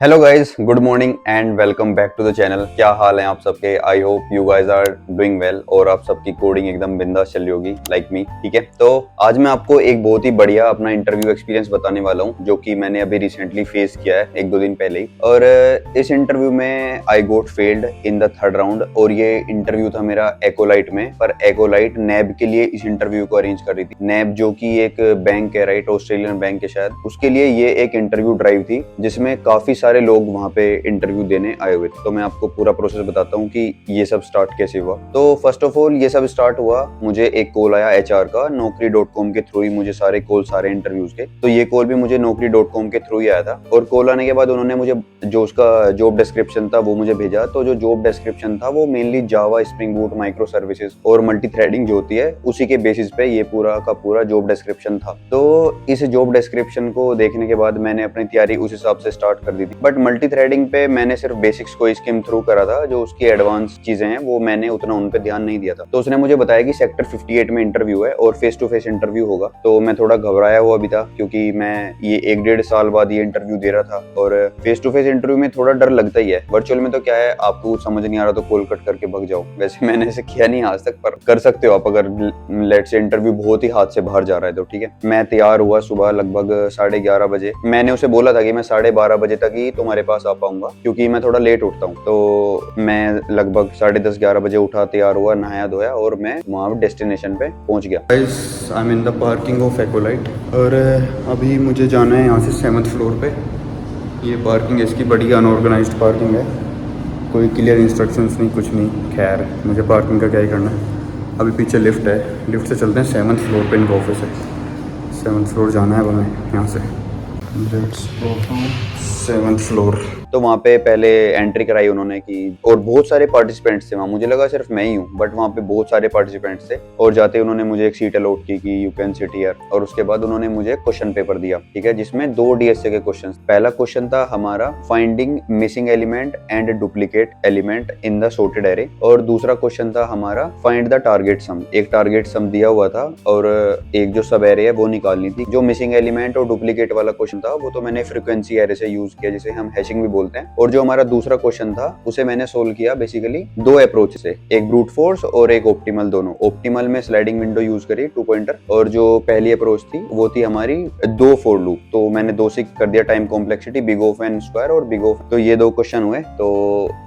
Hello guys, good morning and welcome back to the channel. क्या हाल है आप सबके? I hope you guys are doing well और आप सबकी कोडिंग एकदम बिंदास चल रही होगी लाइक मी। ठीक है, तो आज मैं आपको एक बहुत ही बढ़िया अपना इंटरव्यू एक्सपीरियंस बताने वाला हूं जो कि मैंने अभी रिसेंटली फेस किया है एक दो दिन पहले ही। और इस इंटरव्यू में I got failed in the third round. और ये इंटरव्यू था मेरा एकोलाइट में, पर एकोलाइट नैब के लिए इस इंटरव्यू को अरेंज कर रही थी। नैब जो कि एक बैंक है, राइट, ऑस्ट्रेलियन बैंक है शायद, उसके लिए ये एक इंटरव्यू ड्राइव थी जिसमें काफी सारे लोग वहां पे इंटरव्यू देने आए हुए थे। तो मैं आपको पूरा प्रोसेस बताता हूँ कि ये सब स्टार्ट कैसे हुआ। तो फर्स्ट ऑफ ऑल ये सब स्टार्ट हुआ, मुझे एक कॉल आया एचआर का, naukri.com के थ्रू ही मुझे सारे कॉल, सारे इंटरव्यूज के। तो ये कॉल भी मुझे naukri.com के थ्रू ही आया था। और कॉल आने के बाद उन्होंने मुझे जो उसका जॉब डिस्क्रिप्शन था वो मुझे भेजा। तो जो जॉब डिस्क्रिप्शन था वो मेनली जावा, स्प्रिंग बूट, माइक्रो सर्विसेज और मल्टी थ्रेडिंग जो होती है उसी के बेसिस पे ये पूरा का पूरा जॉब डिस्क्रिप्शन था। तो इस जॉब डिस्क्रिप्शन को देखने के बाद मैंने अपनी तैयारी उस हिसाब से स्टार्ट कर दी थी। बट मल्टी थ्रेडिंग पे मैंने सिर्फ बेसिक्स को स्किम थ्रू करा था, जो उसकी एडवांस चीजें हैं वो मैंने उतना उन पे ध्यान नहीं दिया था। तो उसने मुझे बताया कि सेक्टर 58 में इंटरव्यू है और फेस टू फेस इंटरव्यू होगा। तो मैं थोड़ा घबराया हुआ भी था क्योंकि मैं ये 1-1.5 साल बाद ये इंटरव्यू दे रहा था और फेस टू फेस इंटरव्यू में थोड़ा डर लगता ही है। वर्चुअल में तो क्या है, आपको कुछ समझ नहीं आ रहा तो कॉल कट करके भग जाओ। वैसे मैंने ऐसे किया नहीं आज तक, पर कर सकते हो आप अगर लेट से इंटरव्यू बहुत ही हाथ से बाहर जा रहा है तो। ठीक है, मैं तैयार हुआ सुबह लगभग 11:30 बजे। मैंने उसे बोला था कि मैं 12:30 बजे तक ही तुम्हारे पास आ पाऊंगा क्योंकि मैं थोड़ा लेट उठता हूँ। तो मैं लगभग 10:30-11 बजे उठा, तैयार हुआ, नहाया धोया और मैं वहाँ डेस्टिनेशन पे पहुंच गया। Guys, I am in the parking of acolyte और अभी मुझे जाना है यहाँ से 7th फ्लोर पे। ये पार्किंग है इसकी, बड़ी अनऑर्गेनाइज्ड पार्किंग है, कोई क्लियर इंस्ट्रक्शंस नहीं, कुछ नहीं। खैर, मुझे पार्किंग का क्या ही करना है। अभी पीछे लिफ्ट है, लिफ्ट से चलते हैं 7th फ्लोर पे, इनका ऑफिस है। 7th फ्लोर जाना है हमें यहाँ से। Let's go to 7th floor. तो वहाँ पे पहले एंट्री कराई उन्होंने की और बहुत सारे पार्टिसिपेंट्स थे वहाँ। मुझे लगा सिर्फ मैं ही हूँ, बट वहाँ पे बहुत सारे पार्टिसिपेंट्स थे। और जाते ही उन्होंने मुझे एक सीट अलॉट की कि यू कैन सिट हियर। और उसके बाद उन्होंने मुझे क्वेश्चन पेपर दिया, ठीक है, जिसमें 2 डीएसए के क्वेश्चन। पहला क्वेश्चन था हमारा finding missing element and duplicate element in the sorted array. और दूसरा क्वेश्चन था हमारा फाइंड द टारगेट सम। एक टारगेट सम दिया हुआ था और एक जो सब एरे है वो निकालनी थी। जो मिसिंग एलिमेंट और डुप्लीकेट वाला क्वेश्चन था वो तो मैंने फ्रीक्वेंसी एरे से यूज किया, जिसे हम हैशिंग भी बोलते हैं। और जो हमारा दूसरा क्वेश्चन था उसे मैंने सोल्व किया बेसिकली 2 अप्रोच से, एक ब्रूट फोर्स और एक ऑप्टिमल। दोनों ऑप्टिमल में स्लाइडिंग विंडो यूज करी 2 पॉइंटर, और जो पहली अप्रोच थी वो थी हमारी 2 फॉर लूप। तो मैंने 2 से कर दिया time complexity, big of n square और बिग ऑफ। तो ये 2 क्वेश्चन हुए। तो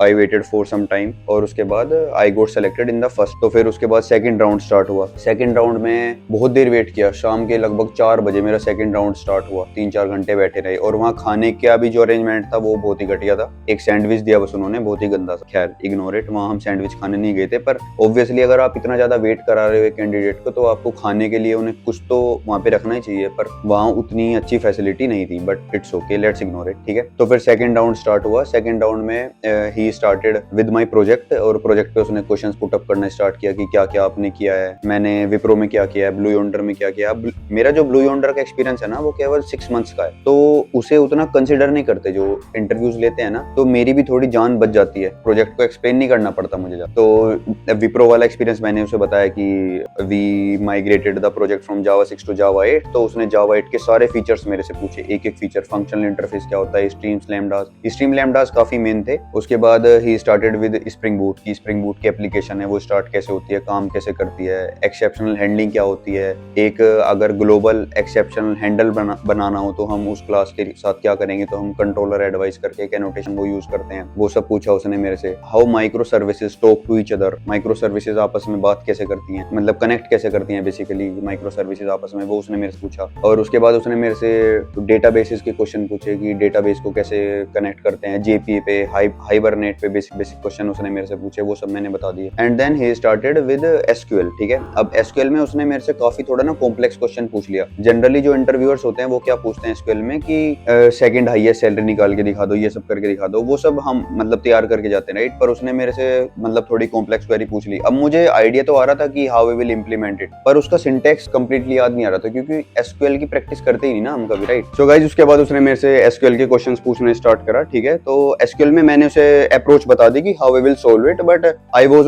I waited for some time और उसके बाद I got selected in the first. तो फिर उसके बाद सेकंड राउंड स्टार्ट हुआ। सेकंड राउंड में बहुत देर वेट किया, शाम के लगभग 4 बजे मेरा सेकंड राउंड स्टार्ट हुआ। 3-4 घंटे बैठे रहे और वहाँ खाने का भी जो अरेंजमेंट था वो बहुत ही घटिया था। एक सैंडविच दिया बस उन्होंने, बहुत ही गंदा सा। खैर इग्नोर इट, वहाँ हम सैंडविच खाने नहीं गए थे। पर ऑब्वियसली अगर आप इतना ज्यादा वेट करा रहे हो कैंडिडेट को तो आपको खाने के लिए उन्हें कुछ तो वहाँ पे रखना ही चाहिए। पर वहाँ उतनी अच्छी फैसिलिटी नहीं थी, but it's okay, let's ignore it. ठीक है, तो फिर सेकंड राउंड स्टार्ट हुआ। सेकंड राउंड में ही स्टार्टेड विद माय प्रोजेक्ट, और प्रोजेक्ट पे उसने क्वेश्चंस पुट अप करना स्टार्ट किया कि क्या क्या आपने किया है, मैंने विप्रो में क्या किया है, ब्लू यॉन्डर में क्या किया। मेरा जो ब्लू यॉन्डर का एक्सपीरियंस है ना वो केवल 6 मंथ्स का है, तो उसे उतना कंसिडर नहीं करते जो इंटरव्यूज लेते हैं ना। तो मेरी भी थोड़ी जान बच जाती है, प्रोजेक्ट को एक्सप्लेन नहीं करना पड़ता मुझे। तो विप्रो वाला एक्सपीरियंस मैंने उसे बताया कि we migrated the project from Java 6 to Java 8। तो उसने जावा 8 के सारे फीचर्स मेरे से पूछे, एक एक फीचर, फंक्शनल इंटरफेस क्या होता है, स्ट्रीम लैम्डास काफी मेन थे। उसके बाद ही स्टार्टेड विद स्प्रिंग बूट की, स्प्रिंग बूट की एप्लीकेशन है वो स्टार्ट कैसे होती है, काम कैसे करती है, एक्सेप्शनल हैंडलिंग क्या होती है, एक अगर ग्लोबल एक्सेप्शनल हैंडल बनाना हो तो हम उस क्लास के साथ क्या करेंगे, तो हम कंट्रोलर एडवाइस करके एक एनोटेशन वो यूज करते हैं, वो सब पूछा उसने मेरे से। How micro services talk to each other, micro services आपस में बात कैसे करती हैं, मतलब कनेक्ट कैसे करती हैं बेसिकली माइक्रो सर्विसेज आपस में, वो उसने मेरे से पूछा। और उसके बाद उसने मेरे से डेटाबेसेस के क्वेश्चन पूछे कि डेटाबेस को कैसे कनेक्ट करते हैं, जेपीई पे, हाइबरनेट पे, बेसिक क्वेश्चन उसने मेरे से पूछे, वो सब मैंने बता दिए। And then he started with SQL. ठीक है, अब एसक्यूएल में उसने मेरे से काफी थोड़ा ना कॉम्प्लेक्स क्वेश्चन पूछ लिया। जनरली जो इंटरव्यूअर्स होते हैं वो क्या पूछते हैं एसक्यूएल में कि सेकंड हाईएस्ट सैलरी निकाल के दिखा दो, ये सब करके दिखा दो, वो सब हम मतलब तैयार करके जाते हैं, राइट। पर उसने मेरे से मतलब थोड़ी कॉम्प्लेक्स क्वेरी पूछ ली। अब मुझे आइडिया तो आ रहा था कि how we will implement it, पर उसका सिंटैक्स कंप्लीटली याद नहीं आ रहा था क्योंकि एसक्यूएल की प्रैक्टिस करते ही नहीं ना हम कभी, राइट। सो गाइस, उसके बाद उसने मेरे से एसक्यूएल के क्वेश्चंस पूछने स्टार्ट करा। ठीक है, तो एसक्यूएल में मैंने उसे अप्रोच बता दी कि how we will solve it, but I was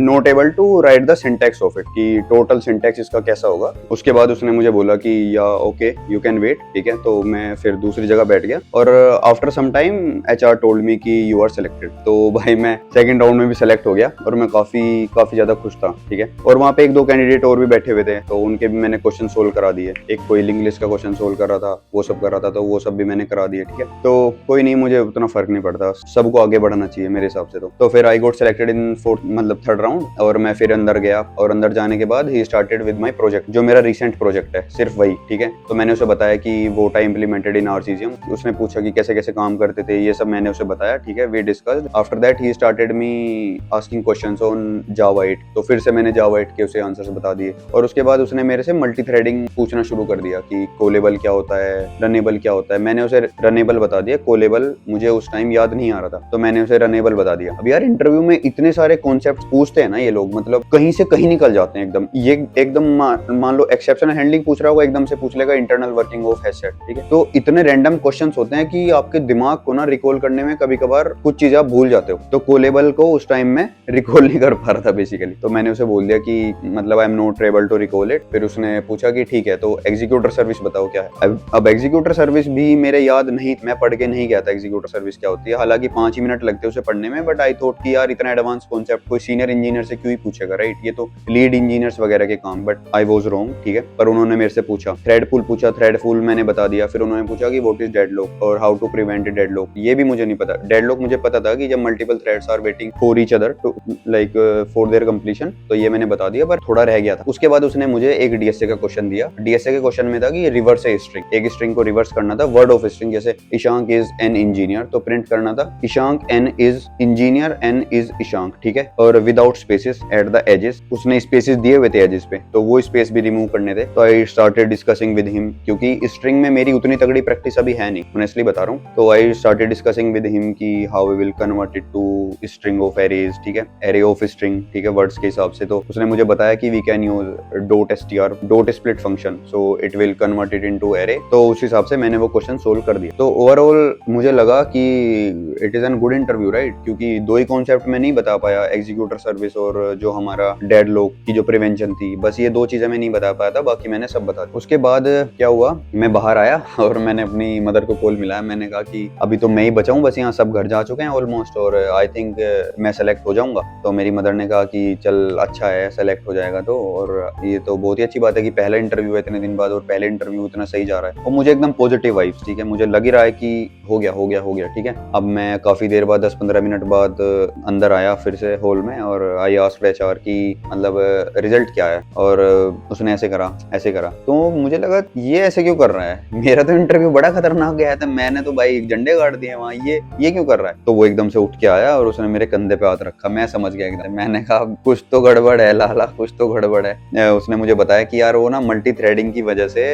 not able to write the syntax of it, कि टोटल सिंटैक्स इसका कैसा होगा। उसके बाद उसने मुझे बोला कि या ओके यू कैन वेट। ठीक है, तो तो मैं फिर दूसरी जगह बैठ गया और after some time HR told me कि यू आर सिलेक्टेड। तो भाई मैं सेकंड राउंड में भी सेलेक्ट हो गया और मैं काफी ज्यादा खुश था, ठीक है। और वहाँ पे एक दो कैंडिडेट और भी बैठे हुए थे, तो उनके भी मैंने क्वेश्चन सोल्व करा दिए। एक कोई इंग्लिश का क्वेश्चन सोल्व कर रहा था, वो सब कर रहा था, तो वो सब भी मैंने करा दिए, ठीक है। तो कोई नहीं, मुझे उतना फर्क नहीं पड़ता, सबको आगे बढ़ना चाहिए मेरे हिसाब से। तो फिर आई गोट सिलेक्टेड इन फोर्थ मतलब थर्ड राउंड, और मैं फिर अंदर गया और अंदर जाने के बाद ही स्टार्टेड विद माई प्रोजेक्ट, जो मेरा रिसेंट प्रोजेक्ट है, सिर्फ वही, ठीक है। तो मैंने उसे बताया कि वोटा इम्प्लीमेंटेड इन आरसीजीएम। उसने पूछा कि कैसे कैसे काम करते थे, ये सब मैंने उसे बताया, ठीक है। We discussed. After that he started me asking questions on Java 8। तो फिर से मैंने जावा 8 के उसे आंसर्स बता दिए, और उसके बाद उसने मेरे से मल्टी थ्रेडिंग पूछना शुरू कर दिया कि कोलेबल क्या होता है, रनेबल क्या होता है। मैंने उसे रनेबल बता दिया, कोलेबल मुझे उस टाइम याद नहीं आ रहा था, तो मैंने उसे रनेबल बता दिया। अब यार इंटरव्यू में इतने सारे कॉन्सेप्ट पूछते हैं ना ये लोग, मतलब कहीं से कहीं निकल जाते हैं एकदम। ये एकदम मान लो एक्सेप्शनल हैंडलिंग पूछ रहा होगा, एकदम से पूछ लेगा इंटरनल वर्किंग ऑफ हेडसेट, ठीक है। तो इतने रैंडम क्वेश्चंस होते हैं कि आपके दिमाग को ना रिकॉल करने में कभी कभार कुछ चीजें आप भूल जाते हो। तो कोलेबल को उस टाइम में रिकॉल नहीं कर पा रहा था बेसिकली। तो मैंने उसे बोल दिया कि मतलब I am not able to recall it. फिर उसने पूछा कि ठीक है, तो एग्जीक्यूटर सर्विस बताओ क्या है। अब एग्जीक्यूटर सर्विस भी मेरे याद नहीं, मैं पढ़ के नहीं गया था एग्जीक्यूटर सर्विस क्या होती है। हालांकि 5 ही मिनट लगते उसे पढ़ने में, बट आई थॉट कि यार इतना एडवांस कॉन्सेप्ट कोई सीनियर इंजीनियर से क्यों ही पूछेगा, राइट, ये तो लीड इंजीनियर्स वगैरह के काम। बट आई वाज रॉन्ग, ठीक है। पर उन्होंने मेरे से पूछा, थ्रेड पूल पूछा, थ्रेड पूल मैंने बता दिया। फिर उन्होंने पूछा कि व्हाट इज डेडलॉक और हाउ टू प्रिवेंट डेडलॉक। ये भी मुझे नहीं पता। डेडलॉक मुझे पता था कि जब multiple threads are waiting for each other to like for their completion, तो ये मैंने बता दिया, पर थोड़ा रह गया था। उसके बाद उसने मुझे एक डीएसए का क्वेश्चन दिया। डीएसए के क्वेश्चन में था कि रिवर्स है स्ट्रिंग, एक स्ट्रिंग को रिवर्स करना था, वर्ड ऑफ स्ट्रिंग, जैसे ईशांक इज एन इंजीनियर, तो प्रिंट करना था Ishank an is engineer, an is Ishank, ठीक है। और without spaces at the edges, उसने स्पेसेस दिए हुए थे एजेस पे, तो वो स्पेस भी रिमूव करने थे। तो I started discussing with him, क्योंकि स्ट्रिंग में मेरी उतनी तगड़ी प्रैक्टिस अभी है नहीं, ऑनेस्टली बता रहा हूँ। तो I started discussing with him कि how we will convert it to string of arrays, ठीक है, एरे ऑफ स्ट्रिंग, ठीक है, वर्ड्स के हिसाब से। तो उसने मुझे बताया कि we can use dot str, dot split function, so it will convert it into array. तो उस हिसाब से मैंने वो क्वेश्चन सोल्व कर दिया। तो ओवरऑल मुझे लगा कि it is an good interview, right, क्योंकि दो ही कॉन्सेप्ट में नहीं बता पाया, एग्जीक्यूटर सर्विस और जो हमारा डेडलॉक की जो प्रिवेंशन थी, बस ये दो चीजें मैं नहीं बता पाया था, बाकी मैंने सब बता दिया। उसके बाद क्या हुआ, मैं बाहर आया और मैंने अपनी मदर को कॉल मिलाया। मैंने कहा कि अभी तो मैं ही बचा हूँ, बस यहाँ सब घर जा चुके हैं ऑलमोस्ट, और आई थिंक मैं सेलेक्ट हो जाऊंगा। तो मेरी मदर ने कहा कि चल अच्छा है, सेलेक्ट हो जाएगा तो, और ये तो बहुत ही अच्छी बात है कि पहला इंटरव्यू है इतने दिन बाद, और पहले इंटरव्यू इतना सही जा रहा है, और मुझे एकदम पॉजिटिव वाइब्स, ठीक है। मुझे लग ही रहा है कि हो गया, ठीक है। अब मैं काफी देर बाद 10-15 मिनट बाद अंदर आया फिर से हॉल में, और आई आस्क्ड एचआर की मतलब रिजल्ट क्या है, और उसने ऐसे करा। तो मुझे लगा ये ऐसे क्यों कर रहा है, मेरा तो इंटरव्यू बड़ा खतरनाक गया था, मैंने तो भाई झंडे गाड़ दिए वहां, ये क्यों कर रहा है। तो वो एकदम से उठ के आया और उसने मेरे कंधे पे हाथ रखा। मैं समझ गया एकदम। मैंने कहा कुछ तो गड़बड़ है लाला, कुछ तो गड़बड़ है। उसने मुझे बताया कि यार वो ना मल्टी थ्रेडिंग की वजह से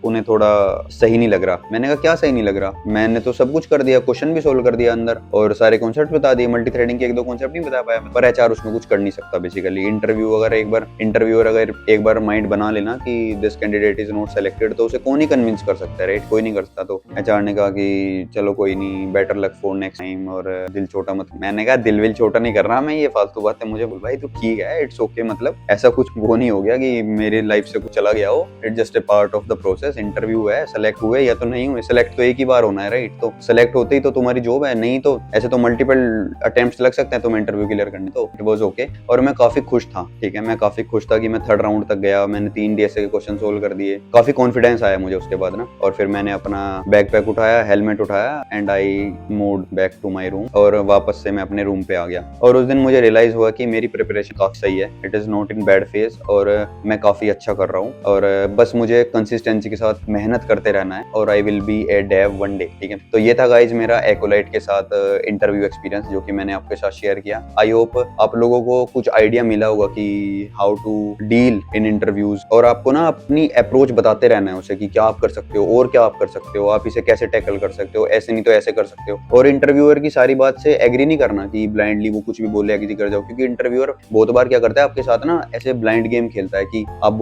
उन्हें थोड़ा सही नहीं लग रहा। मैंने कहा क्या सही नहीं लग रहा, मैंने तो सब कुछ कर दिया, क्वेश्चन भी सोल्व कर दिया अंदर, और सारे कॉन्सेप्ट बता दिए, मल्टी थ्रेडिंग के एक दो कॉन्सेप्ट नहीं बता पाया। पर एचआर उसमें कुछ कर नहीं सकता बेसिकली। इंटरव्यूअर अगर एक बार माइंड बना लेना कि this candidate is not selected, तो उसे कौन ही कन्विंस कर सकता है, राइट, कोई नहीं कर सकता। तो एचआर ने कहा कि चलो कोई नहीं, better luck for next time, और दिल छोटा मत। मैंने कहा दिल विल छोटा नहीं कर रहा मैं, ये फालतू बातें मुझे बोल भाई, तो ठीक है, इट्स ओके, मतलब ऐसा कुछ वो नहीं हो गया कि मेरी लाइफ से कुछ चला गया हो। It's just a part of the process. Interview है, सेलेक्ट हुए या तो नहीं हुए, सेलेक्ट तो एक ही बार होना है, राइट। तो सेलेक्ट होते ही तो तुम्हारी जॉब है, नहीं तो ऐसे तो मल्टीपल अटेम्प्ट्स लग सकते हैं तुम्हें इंटरव्यू क्लियर करने। तो इट वाज ओके, और मैं काफी खुश था, ठीक है। मैं काफी खुश था कि मैं थर्ड राउंड तक गया, मैंने 3 डीएसए के क्वेश्चन सोल्व कर दिए। काफी कॉन्फिडेंस आया मुझे उसके बाद ना। और फिर मैंने अपना बैकपैक उठाया, हेलमेट उठाया, and I moved back to my room, और वापस से मैं अपने रूम पे आ गया। और उस दिन मुझे रियलाइज हुआ कि मेरी प्रिपरेशन काफी सही है, it is not in bad phase, और मैं काफी अच्छा कर रहा हूँ। और बस मुझे कंसिस्टेंसी के साथ मेहनत करते रहना है, और I will be a dev one day, ठीक है। तो ये था गाइज मेरा एक्ोलाइट के साथ इंटरव्यू एक्सपीरियंस, जो कि मैंने आपके साथ शेयर किया। आई होप आप लोगों को कुछ आइडिया मिला होगा कि how to deal in interviews, और आपको ना अपनी अप्रोच बताते रहना है उसे कि क्या आप कर सकते हो और क्या आप कर सकते हो, आप इसे कैसे टैकल कर सकते हो, ऐसे नहीं तो ऐसे कर सकते हो। और इंटरव्यूअर की सारी बात से एग्री नहीं करना कि ब्लाइंडली वो कुछ भी बोले एग्री कर जाओ, क्योंकि इंटरव्यूअर बहुत बार क्या करता है आपके साथ ना, ऐसे ब्लाइंड गेम खेलता है कि आप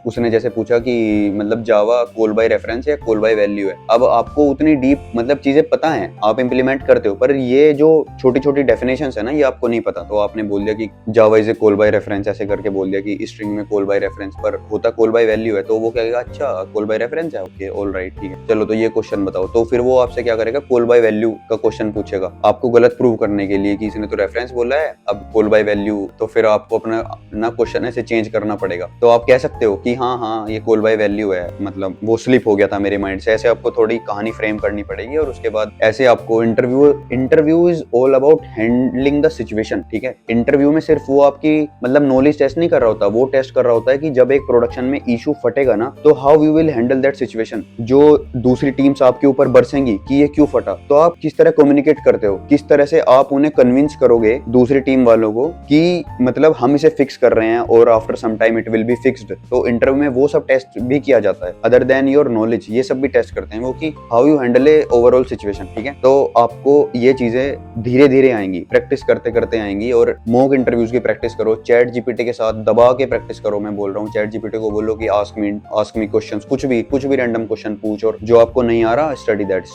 उसने जैसे पूछा कि मतलब जावा कॉल बाय रेफरेंस या कॉल बाय वैल्यू है। अब आपको उतनी डीप मतलब चीजें पता है, आप इंप्लीमेंट करते हो, पर ये जो छोटी छोटी डेफिनेशंस है ना, ये आपको नहीं पता। तो आपने बोल दिया कि Java is a call by reference, ऐसे करके बोल दिया कि स्ट्रिंग में कॉल बाय रेफरेंस, पर होता कॉल बाय वैल्यू है। तो वो कहेगा अच्छा कॉल बाय रेफरेंस है, ओके, ऑल राइट, ठीक है, चलो तो ये क्वेश्चन बताओ। तो फिर वो आपसे क्या करेगा, कॉल बाय वैल्यू का क्वेश्चन पूछेगा आपको गलत प्रूव करने के लिए कि इसने तो रेफरेंस बोला है, अब कॉल बाय वैल्यू, तो फिर आपको अपना ना क्वेश्चन ऐसे चेंज करना पड़ेगा। तो आप कह सकते हो कि हाँ ये कॉल बाय वैल्यू है, मतलब वो स्लिप हो गया था मेरे माइंड से, ऐसे आपको थोड़ी कहानी फ्रेम करनी पड़ेगी। और उसके बाद ऐसे आपको interview is all about handling the situation, ठीक है। इंटरव्यू में सिर्फ वो आपकी मतलब नॉलेज टेस्ट नहीं कर रहा होता, वो टेस्ट कर रहा होता है कि जब एक प्रोडक्शन में इशू फटेगा ना, तो how you will handle that situation. जो दूसरी टीम्स आपके ऊपर बरसेंगी कि ये क्यों फटा, तो आप किस तरह कम्युनिकेट करते हो, किस तरह से आप उन्हें कन्विंस करोगे दूसरी टीम वालों को कि मतलब हम इसे फिक्स कर रहे हैं और after some time it will be fixed. तो इंटरव्यू में वो सब टेस्ट भी किया जाता है, अदर देन योर नॉलेज, ये सब भी टेस्ट करते हैं वो कि how you handle A overall situation, ठीक है। तो आपको ये चीजें धीरे धीरे आएंगी, प्रैक्टिस करते करते आएंगी। और मॉक इंटरव्यूज की प्रैक्टिस करो, चैट जीपीटी के साथ दबा के प्रैक्टिस करो। मैं बोल रहा हूँ चैट जीपीटी को बोलो कि आस्क मी क्वेश्चंस, कुछ भी रैंडम क्वेश्चन पूछ, और जो आपको नहीं आ रहा स्टडी दैट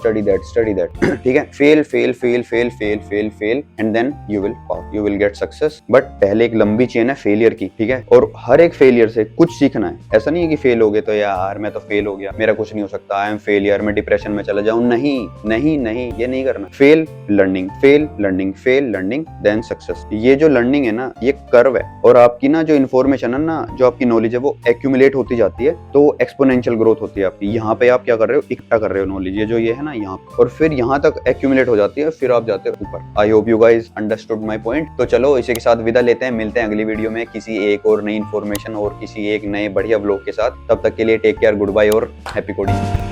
ठीक है। Fail and then you will pass, you will get success. But पहले एक लंबी चेन है फेलियर की, ठीक है। और हर एक फेलियर से कुछ सीखना है। ऐसा नहीं है कि फेल हो गए तो यार मैं तो फेल हो गया, मेरा कुछ नहीं हो सकता, आई एम फेलियर, मैं डिप्रेशन में चला जाऊं। नहीं, ये नहीं करना। Fail learning then success. ये जो लर्निंग है ना, ये कर्व है, और आपकी ना जो इन्फॉर्मेशन है ना, जो आपकी नॉलेज है, वो एक्यूमुलेट होती जाती है, तो एक्सपोनेंशियल ग्रोथ होती है आपकी। यहाँ पे आप क्या कर रहे हो, इकट्ठा कर रहे हो नॉलेज, ये जो ये है ना यहाँ, और फिर यहाँ तक एक्यूमुलेट हो जाती है, फिर आप जाते हो ऊपर। आई hope you guys understood my point. तो चलो इसी के साथ विदा लेते हैं, मिलते हैं अगली वीडियो में किसी एक और नई इन्फॉर्मेशन और किसी एक नए बढ़िया ब्लॉग के साथ। तब तक के लिए टेक केयर, गुड बाय और हैप्पी कोडिंग।